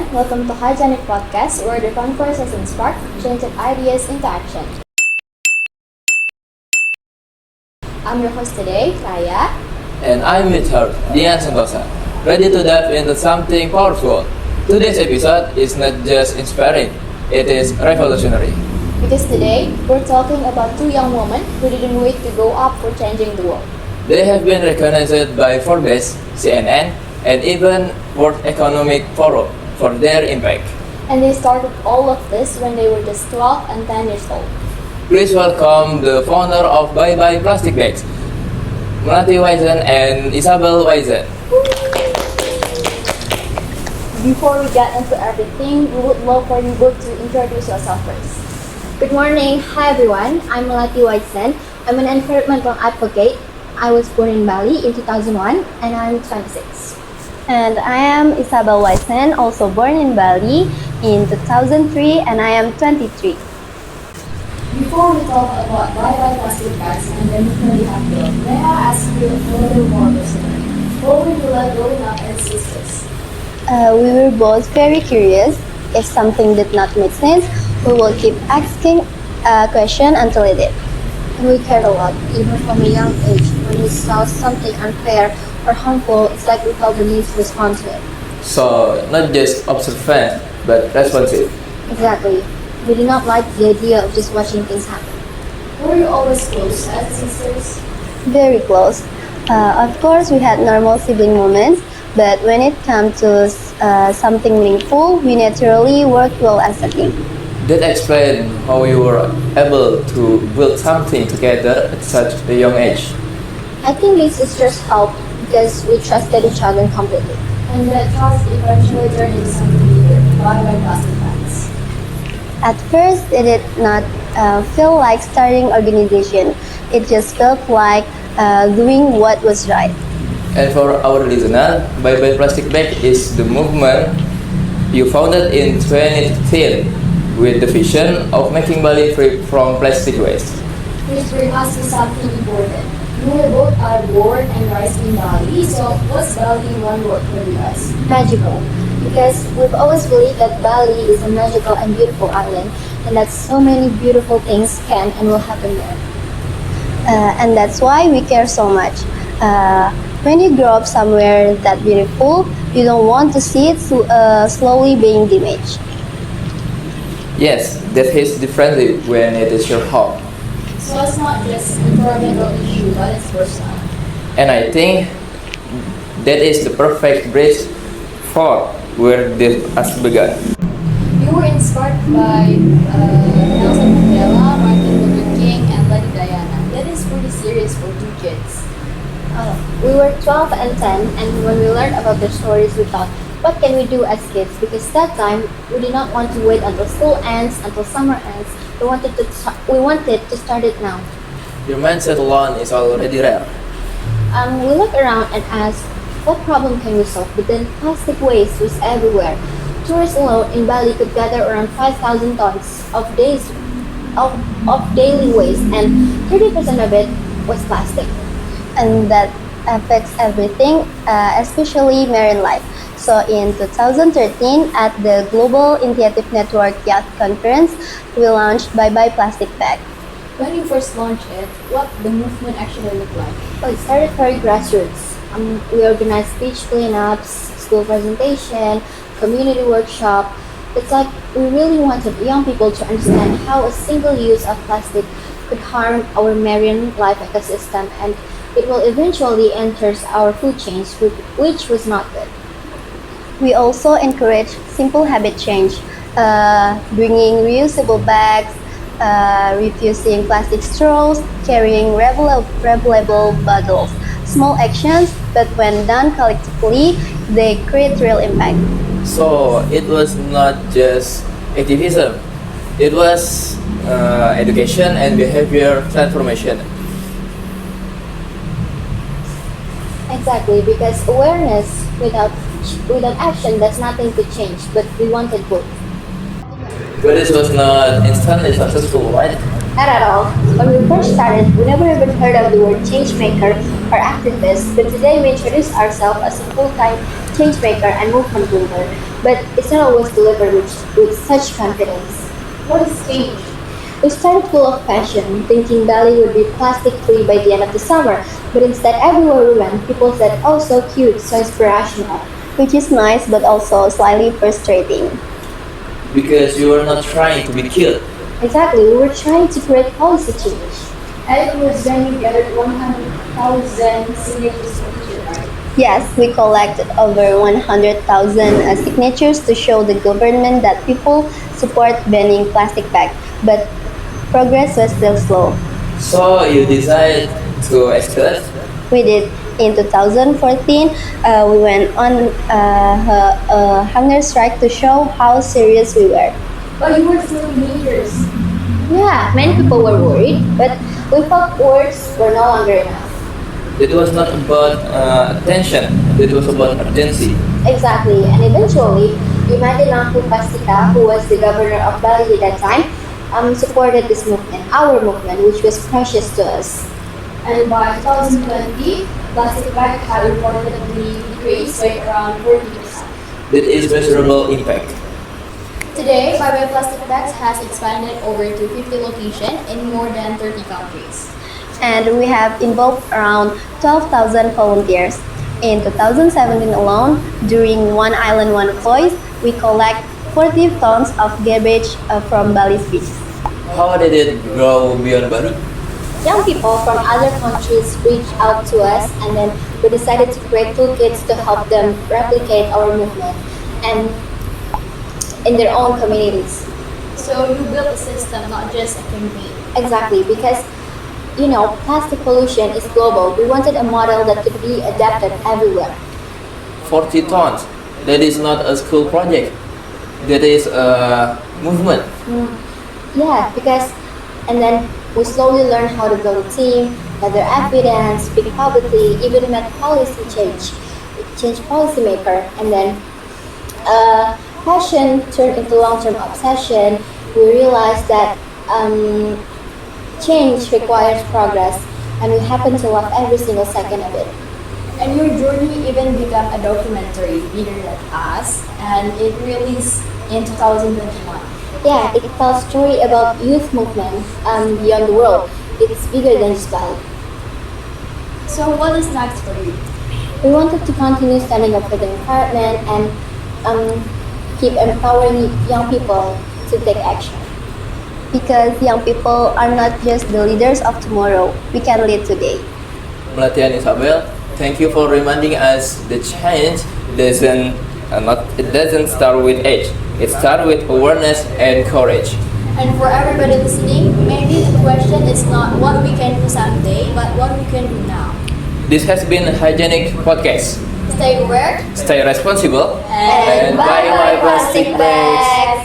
Welcome to Hygienic Podcast, where the converses and spark changing ideas into action. I'm your host today, Raya. And I'm with her, Dian Sentosa, ready to dive into something powerful. Today's episode is not just inspiring, it is revolutionary. Because today, we're talking about two young women who didn't wait to grow up for changing the world. They have been recognized by Forbes, CNN, and even World Economic Forum for their impact. And they started all of this when they were just 12 and 10 years old. Please welcome the founder of Bye Bye Plastic Bags, Melati Wiesen and Isabel Wiesen. Before we get into everything, we would love for you both to introduce yourself first. Good morning. Hi everyone. I'm Melati Wiesen. I'm an environmental advocate. I was born in Bali in 2001 and I'm 26. And I am Isabel Wiesen, also born in Bali in 2003 and I am 23. Before we talk about Bye Bye Plastic Bags and the movement you have built, may I ask you a little more personally? What were you like growing up as sisters? We were both very curious. If something did not make sense, we will keep asking a question until it did. And we cared a lot, even from a young age. When we saw something unfair or harmful, it's like we felt the need to respond to it. So, not just observant, but responsive. Exactly. We did not like the idea of just watching things happen. Were you always close as sisters? Very close. Of course, we had normal sibling moments, but when it comes to something meaningful, we naturally worked well as a team. That explains how you were able to build something together at such a young age. I think these sisters helped because we trusted each other completely. And that trust eventually turned into something bigger, Bye Bye Plastic Bags. At first, it did not feel like starting organization. It just felt like doing what was right. And for our listener, Bye Bye Plastic Bag is the movement you founded in 2015 with the vision of making Bali free from plastic waste. Which brings us to something important. You both are born and raised in Bali, so what's Bali in one word for you guys? Magical. Because we've always believed that Bali is a magical and beautiful island, and that so many beautiful things can and will happen there. And that's why we care so much. When you grow up somewhere that beautiful, you don't want to see it slowly being damaged. Yes, that hits differently when it is your home. So it's not just an environmental issue, but it's personal. And I think that is the perfect bridge for where this has begun. You were inspired by Nelson Mandela, Martin Luther King, and Lady Diana. That is pretty serious for two kids. We were 12 and 10, and when we learned about their stories, we thought, what can we do as kids? Because that time, we did not want to wait until school ends, until summer ends. We wanted to start it now. Your mindset alone is already rare. We looked around and asked, what problem can we solve? But then plastic waste was everywhere. Tourists alone in Bali could gather around 5,000 tons of daily waste, and 30% of it was plastic. And that affects everything, especially marine life. So in 2013, at the Global Initiative Network Yacht Conference, we launched Bye Bye Plastic Bag. When you first launched it, what the movement actually looked like? Well, it started very grassroots. We organized beach cleanups, school presentation, community workshop. It's like we really wanted young people to understand how a single use of plastic could harm our marine life ecosystem, and it will eventually enter our food chain, which was not good. We also encourage simple habit change, bringing reusable bags, refusing plastic straws, carrying refillable bottles. Small actions, but when done collectively, they create real impact. So it was not just activism, it was education and behavior transformation. Exactly, because awareness without action, there's nothing to change, but we wanted both. But this was not instantly successful, right? Not at all. When we first started, we never even heard of the word change maker or activist, but today we introduce ourselves as a full-time change maker and movement builder. But it's not always delivered with such confidence. What is change? We started full of passion, thinking Bali would be plastic-free by the end of the summer, but instead everywhere we went, people said, "Oh, so cute, so inspirational." which is nice but also slightly frustrating. Because you are not trying to be cute. Exactly, we were trying to create policy change. And it was when you gathered 100,000 signatures to petition, right? Yes, we collected over 100,000 signatures to show the government that people support banning plastic bags, but progress was still slow. So you decided to escalate? We did. In 2014, we went on a hunger strike to show how serious we were. But you were still teenagers. Yeah, many people were worried, but we felt words were no longer enough. It was not about attention, it was about urgency. Exactly, and eventually, Imadinangku Pastika, who was the governor of Bali at that time, supported this movement, our movement, which was precious to us. And by 2020, plastic bag had reportedly decreased by around 40%. That is measurable impact. Today, bye-bye plastic bags has expanded over to 50 locations in more than 30 countries. And we have involved around 12,000 volunteers. In 2017 alone, during One Island One Voice, we collect 40 tons of garbage from Bali's beaches. How did it grow beyond Bali? Young people from other countries reached out to us, and then we decided to create toolkits to help them replicate our movement and in their own communities. So you built a system, not just a campaign. Exactly, because plastic pollution is global. We wanted a model that could be adapted everywhere. 40 tons. That is not a school project. That is a movement. Yeah, and then we slowly learned how to build a team, gather evidence, speak publicly, even met change policymaker, and then passion turned into long-term obsession. We realized that change requires progress, and we happen to love every single second of it. And your journey even became a documentary, Bigger Than Us, and it released in 2021. Yeah, it tells a story about youth movement beyond the world. It's bigger than just Bali. So what is next for you? We wanted to continue standing up for the environment and keep empowering young people to take action. Because young people are not just the leaders of tomorrow, we can lead today. Melatian Isabel, thank you for reminding us the change doesn't start with age. It starts with awareness and courage. And for everybody listening, maybe the question is not what we can do someday, but what we can do now. This has been a Hygienic Podcast. Stay aware Stay responsible and bye-bye plastic bags.